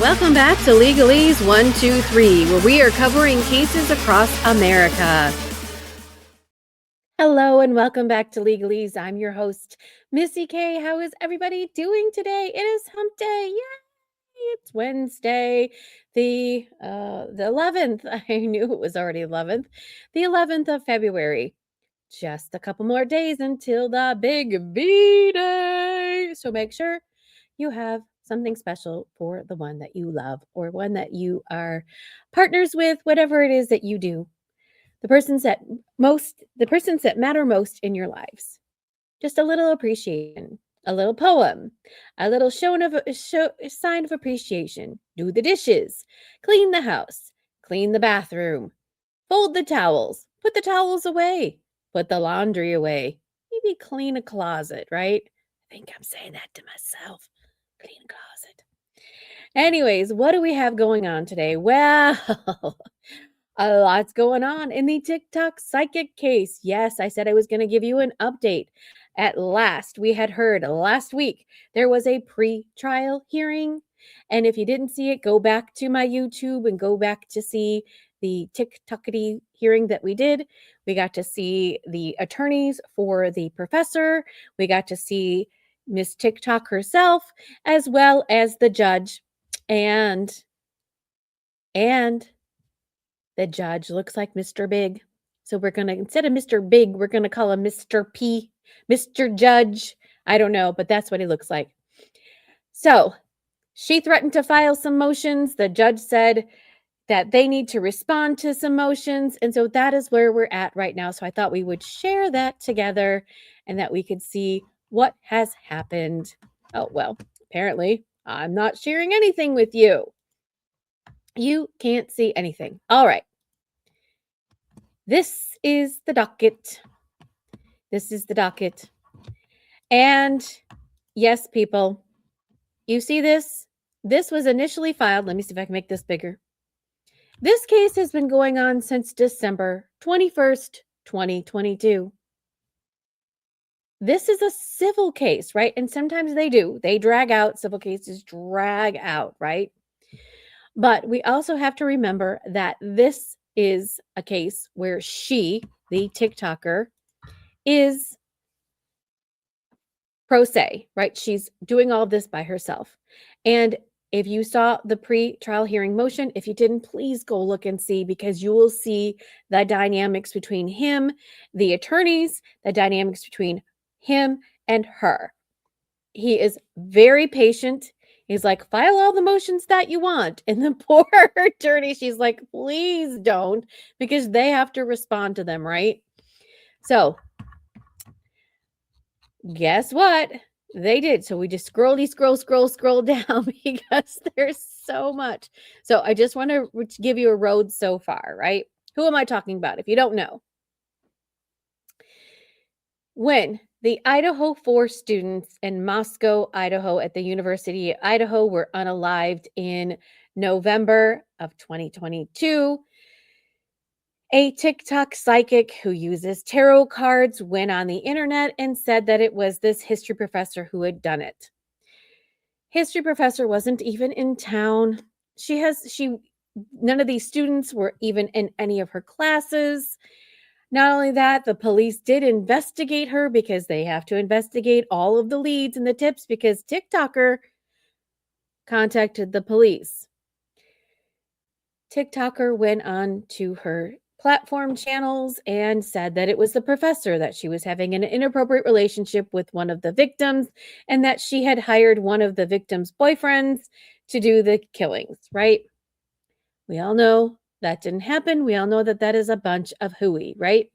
Welcome back to Legalese 123, where we are covering cases across America. Hello and welcome back to Legalese. I'm your host, Missy K. How is everybody doing today? It is hump day. Yay! It's Wednesday, the 11th. I knew it was already 11th. The 11th of February. Just a couple more days until the big B-Day. So make sure you have something special for the one that you love or one that you are partners with, whatever it is that you do. The persons that matter most in your lives. Just a little appreciation, a little poem, a little sign of appreciation. Do the dishes, clean the house, clean the bathroom, fold the towels, put the towels away, put the laundry away, maybe clean a closet, right? I think I'm saying that to myself. Clean a closet. Anyways, what do we have going on today? Well, a lot's going on in the Tik Tok Psychic case. Yes, I said I was going to give you an update. At last, we had heard last week there was a pre-trial hearing. And if you didn't see it, go back to my YouTube and go back to see the TikTokity hearing that we did. We got to see the attorneys for the professor. We got to see Miss TikTok herself, as well as the judge. And the judge looks like Mr. Big. So we're going to, instead of Mr. Big, we're going to call him Mr. P, Mr. Judge. I don't know, but that's what he looks like. So she threatened to file some motions. The judge said that they need to respond to some motions. And so that is where we're at right now. So I thought we would share that together and that we could see what has happened. Oh, well, apparently I'm not sharing anything with you. You can't see anything. All right. This is the docket. This is the docket. And yes, people, you see this? This was initially filed. Let me see if I can make this bigger. This case has been going on since December 21st, 2022. This is a civil case, right? And sometimes they do. They drag out. Civil cases drag out, right? But we also have to remember that this is a case where she, the TikToker, is pro se, right? She's doing all of this by herself. And if you saw the pre-trial hearing motion, if you didn't, please go look and see, because you will see the dynamics between him, the attorneys, the dynamics between him and her. He is very patient. He's like, file all the motions that you want. And the poor attorney, she's like, please don't, because they have to respond to them, right? So guess what? They did. So we just scroll down because there's so much. So I just want to give you a road so far, right? Who am I talking about if you don't know? When the Idaho 4 students in Moscow, Idaho at the University of Idaho were unalived in November of 2022, a TikTok psychic who uses tarot cards went on the internet and said that it was this history professor who had done it. History professor wasn't even in town. None of these students were even in any of her classes. Not only that, the police did investigate her because they have to investigate all of the leads and the tips because TikToker contacted the police. TikToker went on to her platform channels and said that it was the professor, that she was having an inappropriate relationship with one of the victims and that she had hired one of the victim's boyfriends to do the killings, right? We all know that didn't happen. We all know that that is a bunch of hooey, right?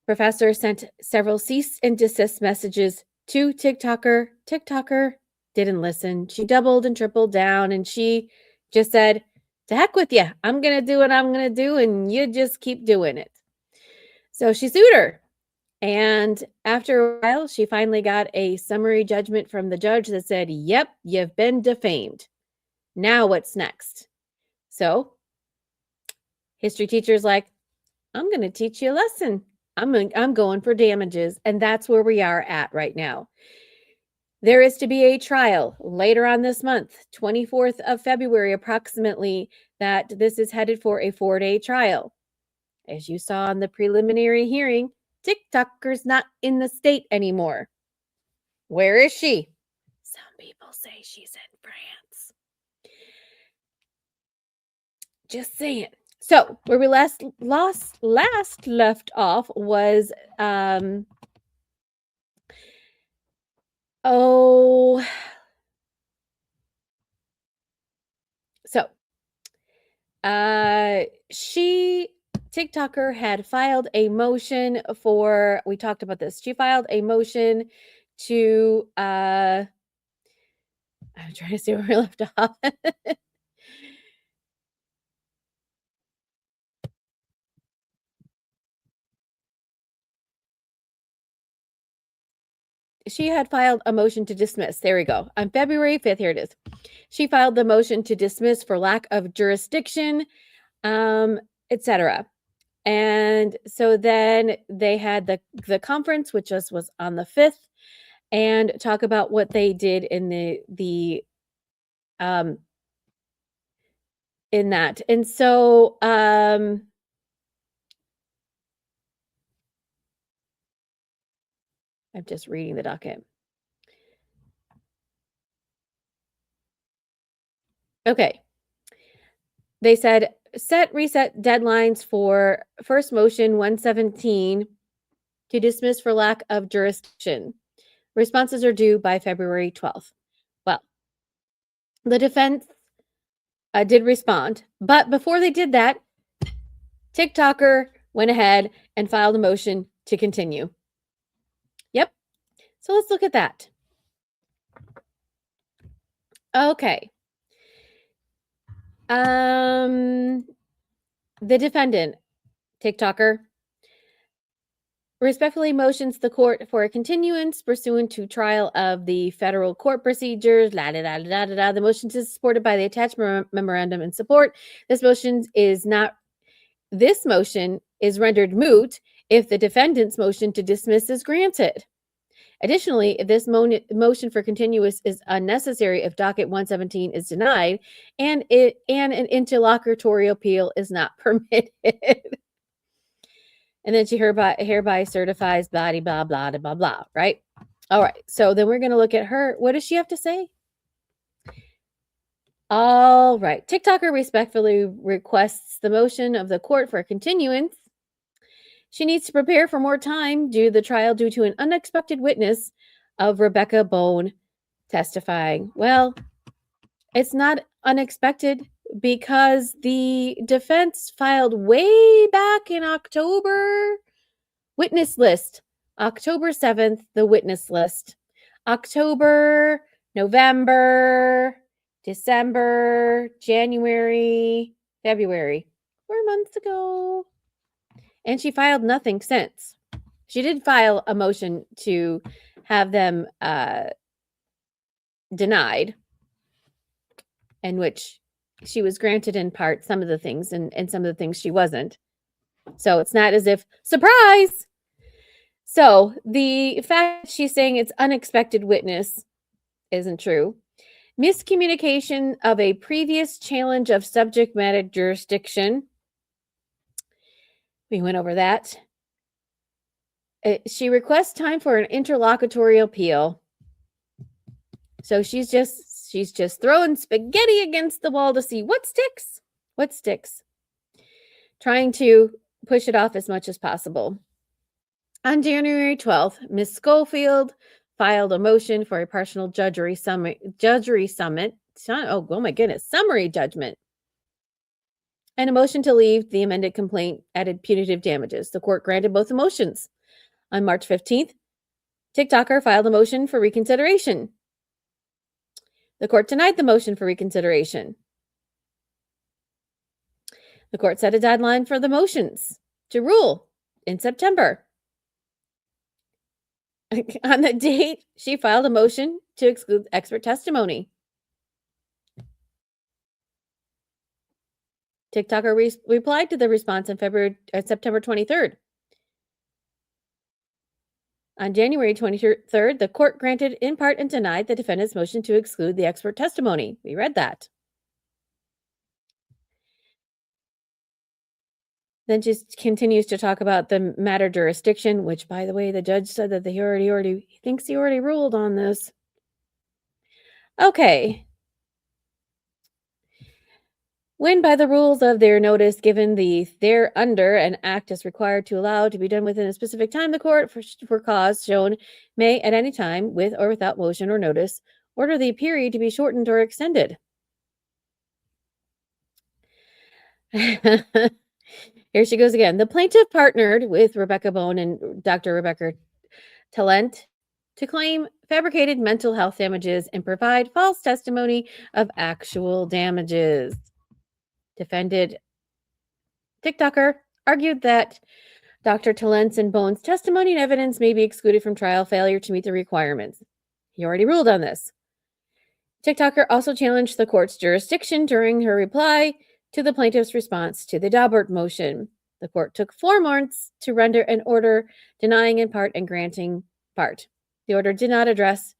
Professor sent several cease and desist messages to TikToker. TikToker didn't listen. She doubled and tripled down and she just said, to heck with you. I'm going to do what I'm going to do and you just keep doing it. So she sued her. And after a while, she finally got a summary judgment from the judge that said, yep, you've been defamed. Now what's next? So history teacher's like, I'm going to teach you a lesson. I'm going for damages. And that's where we are at right now. There is to be a trial later on this month, 24th of February, approximately, that this is headed for a 4-day trial. As you saw in the preliminary hearing, TikToker's not in the state anymore. Where is she? Some people say she's in France. Just saying. So where we last left off was oh so TikToker had filed a motion for, we talked about this. She filed a motion to I'm trying to see where we left off. She had filed a motion to dismiss. There we go. On February 5th, here it is. She filed the motion to dismiss for lack of jurisdiction, etc. And so then they had the conference, which was on the 5th, and talk about what they did in the in that. And so I'm just reading the docket. Okay. They said reset deadlines for first motion 117 to dismiss for lack of jurisdiction. Responses are due by February 12th. Well, the defense did respond, but before they did that, TikToker went ahead and filed a motion to continue. Yep. So let's look at that. Okay. The defendant, TikToker, respectfully motions the court for a continuance pursuant to trial of the federal court procedures. The motion is supported by the attached memorandum in support. This motion is rendered moot if the defendant's motion to dismiss is granted. Additionally, if this motion for continuance is unnecessary if docket 117 is denied and an interlocutory appeal is not permitted. And then she hereby certifies blah, blah, blah, blah, blah, right? All right. So then we're going to look at her. What does she have to say? All right. TikToker respectfully requests the motion of the court for a continuance. She needs to prepare for more time due to the trial due to an unexpected witness of Rebecca Bone testifying. Well, it's not unexpected because the defense filed way back in October witness list. October 7th, the witness list. October, November, December, January, February. 4 months ago. And she filed nothing since. She did file a motion to have them denied, in which she was granted in part some of the things and some of the things she wasn't. So it's not as if, surprise! So the fact she's saying it's unexpected witness isn't true. Miscommunication of a previous challenge of subject matter jurisdiction. We went over that. She requests time for an interlocutory appeal. So she's just throwing spaghetti against the wall to see what sticks. What sticks. Trying to push it off as much as possible. On January 12th, Ms. Scofield filed a motion for a partial summary judgment. Oh my goodness, summary judgment. And a motion to leave the amended complaint added punitive damages. The court granted both the motions. On March 15th, TikToker filed a motion for reconsideration. The court denied the motion for reconsideration. The court set a deadline for the motions to rule in September. On the date, she filed a motion to exclude expert testimony. TikToker replied to the response on September 23rd. On January 23rd, the court granted in part and denied the defendant's motion to exclude the expert testimony. We read that. Then just continues to talk about the matter jurisdiction, which, by the way, the judge said that he already thinks he already ruled on this. Okay. When by the rules of their notice given thereunder an act is required to allow to be done within a specific time, the court for cause shown may at any time, with or without motion or notice, order the period to be shortened or extended. Here she goes again. The plaintiff partnered with Rebecca Bone and Dr. Rebecca Talent to claim fabricated mental health damages and provide false testimony of actual damages. Defended TikToker argued that Dr. Talent's and Bone's testimony and evidence may be excluded from trial failure to meet the requirements. He already ruled on this. TikToker also challenged the court's jurisdiction during her reply to the plaintiff's response to the Daubert motion. The court took 4 months to render an order denying in part and granting part. The order did not address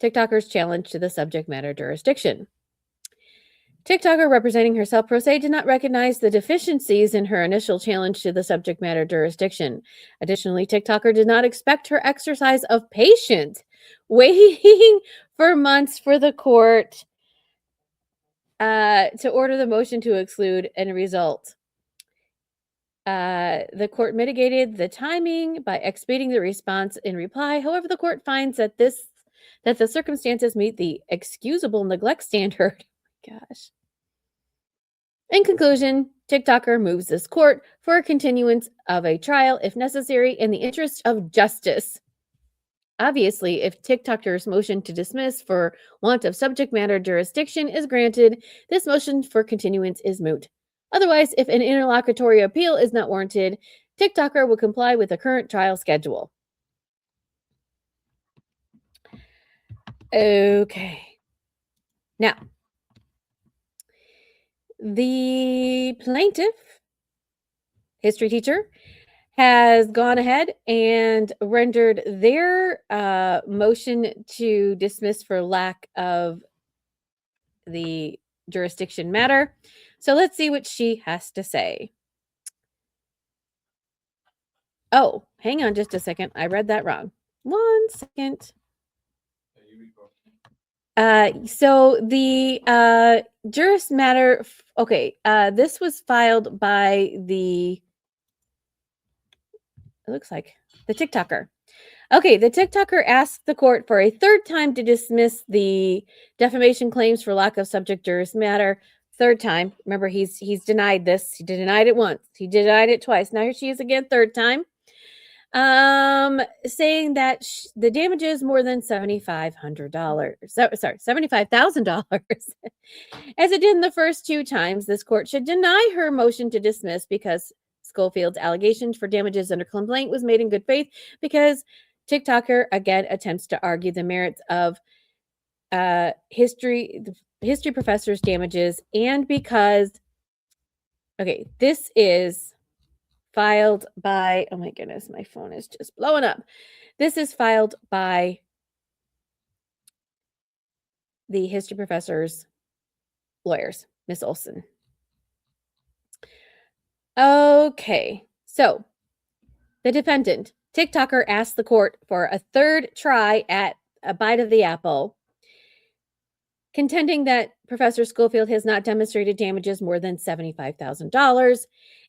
TikToker's challenge to the subject matter jurisdiction. TikToker, representing herself pro se, did not recognize the deficiencies in her initial challenge to the subject matter jurisdiction. Additionally, TikToker did not expect her exercise of patience, waiting for months for the court to order the motion to exclude and result. The court mitigated the timing by expediting the response in reply. However, the court finds that the circumstances meet the excusable neglect standard. Gosh. In conclusion, TikToker moves this court for a continuance of a trial if necessary in the interest of justice. Obviously, if TikToker's motion to dismiss for want of subject matter jurisdiction is granted, this motion for continuance is moot. Otherwise, if an interlocutory appeal is not warranted, TikToker will comply with the current trial schedule. Okay. Now, the plaintiff, history teacher, has gone ahead and rendered their motion to dismiss for lack of the jurisdiction matter. So let's see what she has to say. Oh, hang on just a second. I read that wrong. 1 second. So the juris matter, okay, this was filed by it looks like the TikToker. Okay, the TikToker asked the court for a 3rd time to dismiss the defamation claims for lack of subject juris matter. 3rd time. Remember, he's denied this. He denied it once. He denied it twice. Now here she is again, 3rd time. Saying that the damage is more than $7,500. Sorry, $75,000. As it did in the first 2 times, this court should deny her motion to dismiss because Scofield's allegations for damages under complaint was made in good faith, because TikToker again attempts to argue the merits of history professor's damages, and because, okay, this is filed by, oh my goodness, my phone is just blowing up. This is filed by the history professor's lawyers, Miss Olson. Okay, so the defendant, TikToker, asked the court for a 3rd try at a bite of the apple, contending that Professor Scofield has not demonstrated damages more than $75,000,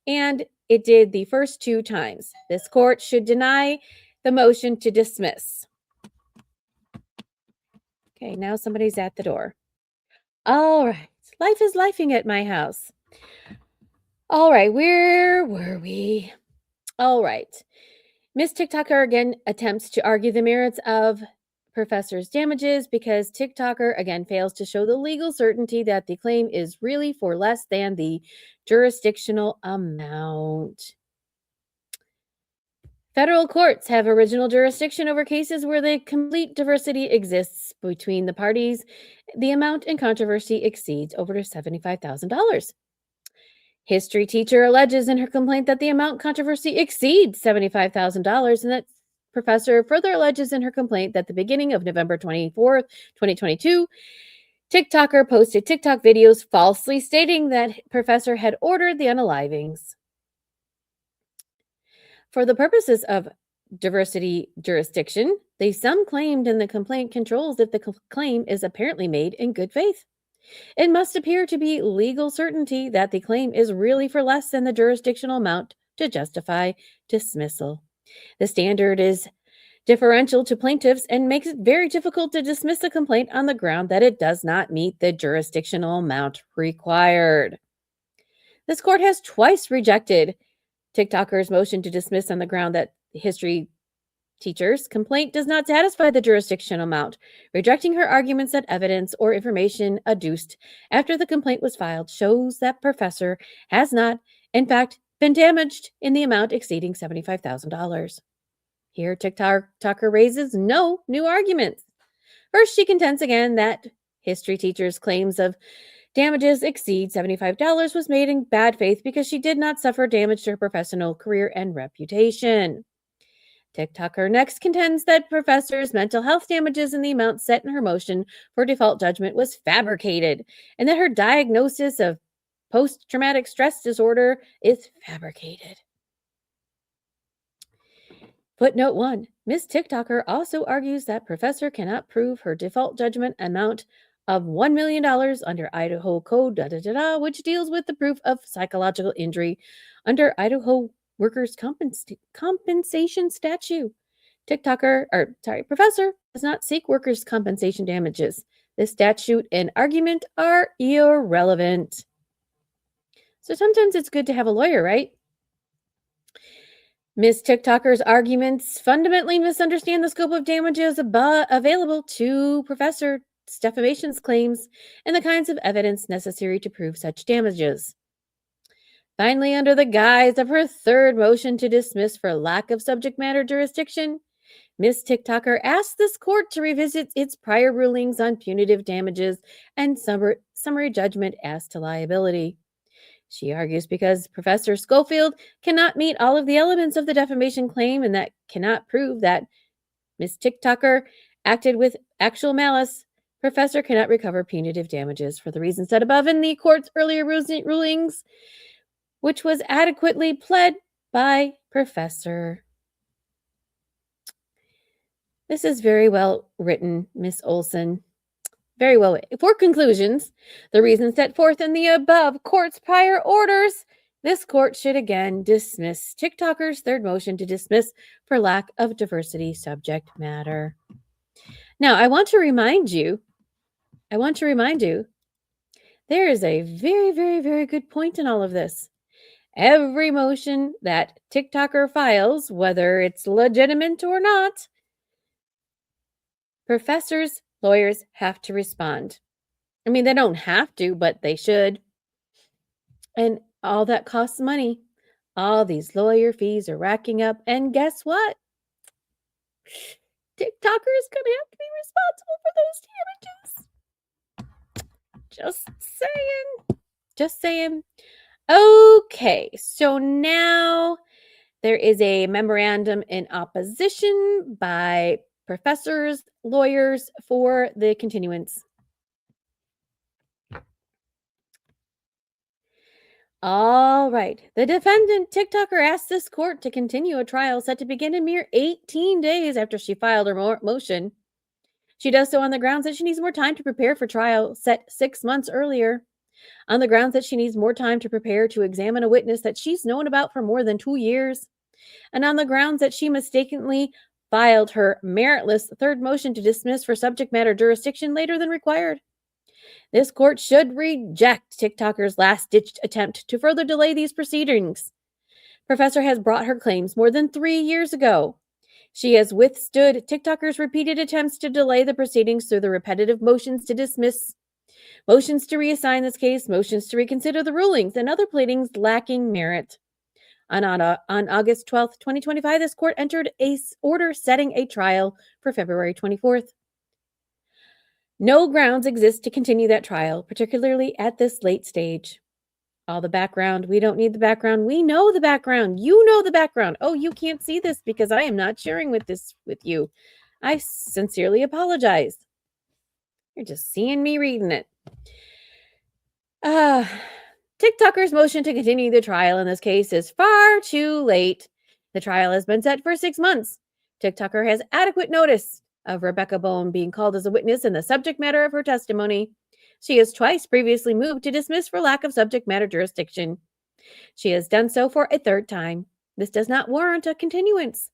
and it did the first 2 times. This court should deny the motion to dismiss. Okay, now somebody's at the door. All right, life is lifing at my house. All right, where were we? All right. Miss TikToker again attempts to argue the merits of professor's damages because TikToker again fails to show the legal certainty that the claim is really for less than the jurisdictional amount. Federal courts have original jurisdiction over cases where the complete diversity exists between the parties. The amount in controversy exceeds over $75,000. History teacher alleges in her complaint that the amount controversy exceeds $75,000 and that professor further alleges in her complaint that the beginning of November 24th, 2022, TikToker posted TikTok videos falsely stating that professor had ordered the unalivings. For the purposes of diversity jurisdiction, the sum claimed in the complaint controls if the claim is apparently made in good faith. It must appear to be legal certainty that the claim is really for less than the jurisdictional amount to justify dismissal. The standard is differential to plaintiffs and makes it very difficult to dismiss a complaint on the ground that it does not meet the jurisdictional amount required. This court has twice rejected TikToker's motion to dismiss on the ground that the history teacher's complaint does not satisfy the jurisdictional amount, rejecting her arguments that evidence or information adduced after the complaint was filed shows that professor has not, in fact, been damaged in the amount exceeding $75,000. Here, TikToker raises no new arguments. First, she contends again that history teacher's claims of damages exceed $75 was made in bad faith because she did not suffer damage to her professional career and reputation. TikToker next contends that professor's mental health damages in the amount set in her motion for default judgment was fabricated, and that her diagnosis of post-traumatic stress disorder is fabricated. Footnote 1. Ms. TikToker also argues that professor cannot prove her default judgment amount of $1 million under Idaho Code, which deals with the proof of psychological injury under Idaho Workers' Compensation Statute. Professor does not seek workers' compensation damages. This statute and argument are irrelevant. So sometimes it's good to have a lawyer, right? Ms. TikToker's arguments fundamentally misunderstand the scope of damages available to Professor defamation's claims and the kinds of evidence necessary to prove such damages. Finally, under the guise of her third motion to dismiss for lack of subject matter jurisdiction, Ms. TikToker asked this court to revisit its prior rulings on punitive damages and summary judgment as to liability. She argues because Professor Scofield cannot meet all of the elements of the defamation claim and that cannot prove that Ms. TikToker acted with actual malice, Professor cannot recover punitive damages for the reasons said above in the court's earlier rulings, which was adequately pled by Professor. This is very well written, Miss Olson. Very well. For conclusions, the reasons set forth in the above court's prior orders, this court should again dismiss TikToker's third motion to dismiss for lack of diversity subject matter. Now, I want to remind you, there is a very, very, very good point in all of this. Every motion that TikToker files, whether it's legitimate or not, professors, lawyers have to respond. I mean, they don't have to, but they should. And all that costs money. All these lawyer fees are racking up. And guess what? TikToker is going to have to be responsible for those damages. Just saying. Okay, so now there is a memorandum in opposition by professors, lawyers for the continuance. All right. The defendant, TikToker, asked this court to continue a trial set to begin a mere 18 days after she filed her motion. She does so on the grounds that she needs more time to prepare for trial set 6 months earlier, on the grounds that she needs more time to prepare to examine a witness that she's known about for more than 2 years, and on the grounds that she mistakenly filed her meritless third motion to dismiss for subject matter jurisdiction later than required. This court should reject TikToker's last-ditched attempt to further delay these proceedings. Professor has brought her claims more than 3 years ago. She has withstood TikToker's repeated attempts to delay the proceedings through the repetitive motions to dismiss, motions to reassign this case, motions to reconsider the rulings, and other pleadings lacking merit. On August 12th, 2025, this court entered an order setting a trial for February 24th. No grounds exist to continue that trial, particularly at this late stage. All the background. We don't need the background. We know the background. You know the background. Oh, you can't see this because I am not sharing this with you. I sincerely apologize. You're just seeing me reading it. TikToker's motion to continue the trial in this case is far too late. The trial has been set for 6 months. TikToker has adequate notice of Rebecca Bone being called as a witness in the subject matter of her testimony. She has twice previously moved to dismiss for lack of subject matter jurisdiction. She has done so for a third time. This does not warrant a continuance.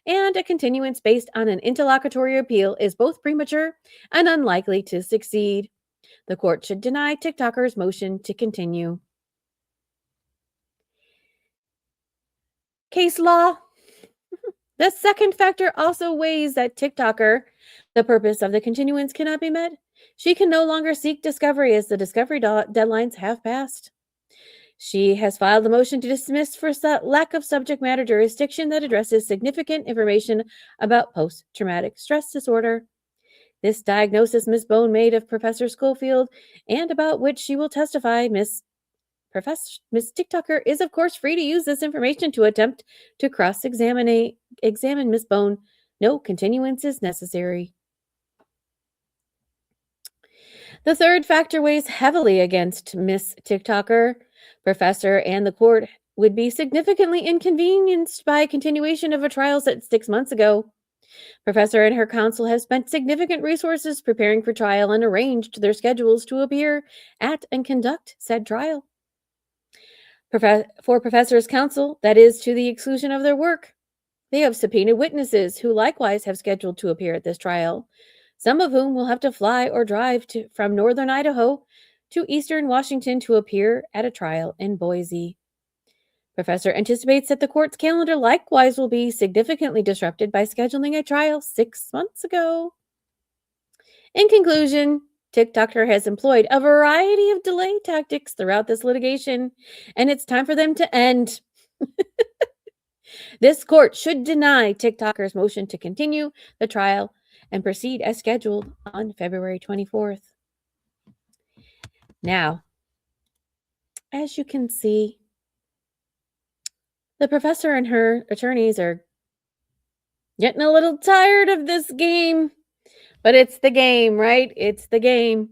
And a continuance based on an interlocutory appeal is both premature and unlikely to succeed. The court should deny TikToker's motion to continue. Case law. The second factor also weighs that TikToker, the purpose of the continuance cannot be met. She can no longer seek discovery as the discovery deadlines have passed. She has filed a motion to dismiss for lack of subject matter jurisdiction that addresses significant information about post-traumatic stress disorder. This diagnosis Ms. Bone made of Professor Scofield and about which she will testify, Ms. TikToker is, of course, free to use this information to attempt to cross-examine Ms. Bone. No continuance is necessary. The third factor weighs heavily against Ms. TikToker. Professor and the court would be significantly inconvenienced by a continuation of a trial set 6 months ago. Professor and her counsel have spent significant resources preparing for trial and arranged their schedules to appear at and conduct said trial. For Professor's counsel, that is to the exclusion of their work. They have subpoenaed witnesses who likewise have scheduled to appear at this trial, some of whom will have to fly or drive from northern Idaho to eastern Washington to appear at a trial in Boise. Professor anticipates that the court's calendar likewise will be significantly disrupted by scheduling a trial 6 months ago. In conclusion, TikToker has employed a variety of delay tactics throughout this litigation, and it's time for them to end. This court should deny TikToker's motion to continue the trial and proceed as scheduled on February 24th. Now, as you can see, the professor and her attorneys are getting a little tired of this game, but it's the game, right? It's the game.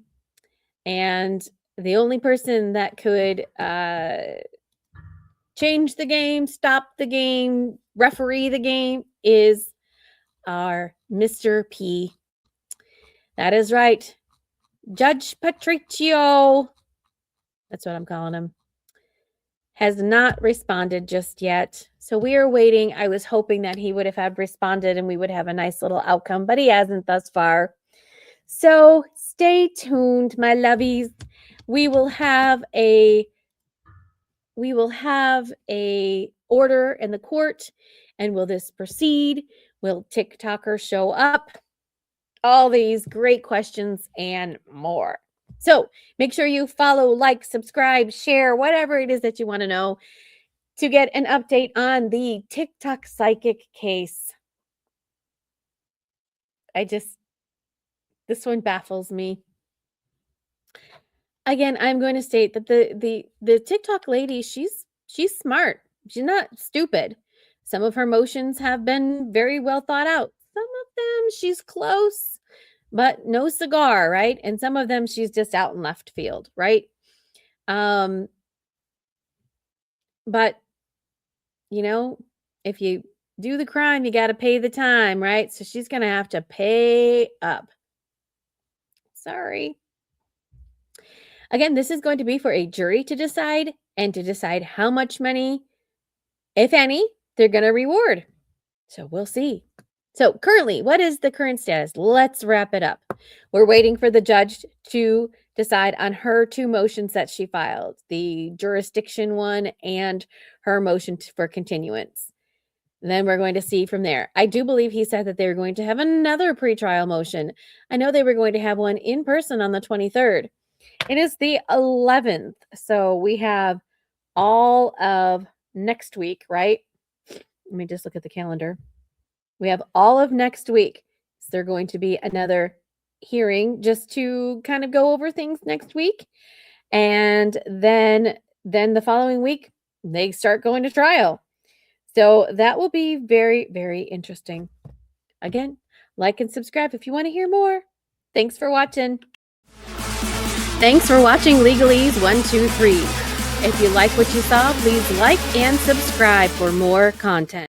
And the only person that could change the game, stop the game, referee the game is our Mr. P. That is right. Judge Patricio, that's what I'm calling him, has not responded just yet. So we are waiting. I was hoping that he would have responded and we would have a nice little outcome, but he hasn't thus far. So stay tuned, my lovies. We will have a order in the court, and will this proceed? Will TikToker show up? All these great questions and more. So make sure you follow, like, subscribe, share, whatever it is that you want to know to get an update on the Tik Tok Psychic case. This one baffles me. Again, I'm going to state that the TikTok lady, she's smart. She's not stupid. Some of her motions have been very well thought out. Some of them she's close, but no cigar, right? And some of them she's just out in left field, right? But you know, if you do the crime, you got to pay the time, right? So she's going to have to pay up. Sorry. Again, this is going to be for a jury to decide, and to decide how much money, if any, they're going to reward. So we'll see. So currently, what is the current status? Let's wrap it up. We're waiting for the judge to decide on her 2 motions that she filed, the jurisdiction one and her motion for continuance. Then we're going to see from there. I do believe he said that they were going to have another pretrial motion. I know they were going to have one in person on the 23rd. It is the 11th. So we have all of next week, right? Let me just look at the calendar. We have all of next week. So there's going to be another hearing just to kind of go over things next week. And then then the following week, they start going to trial. So that will be very, very interesting. Again, like and subscribe if you want to hear more. Thanks for watching. Thanks for watching Legalese 123. If you like what you saw, please like and subscribe for more content.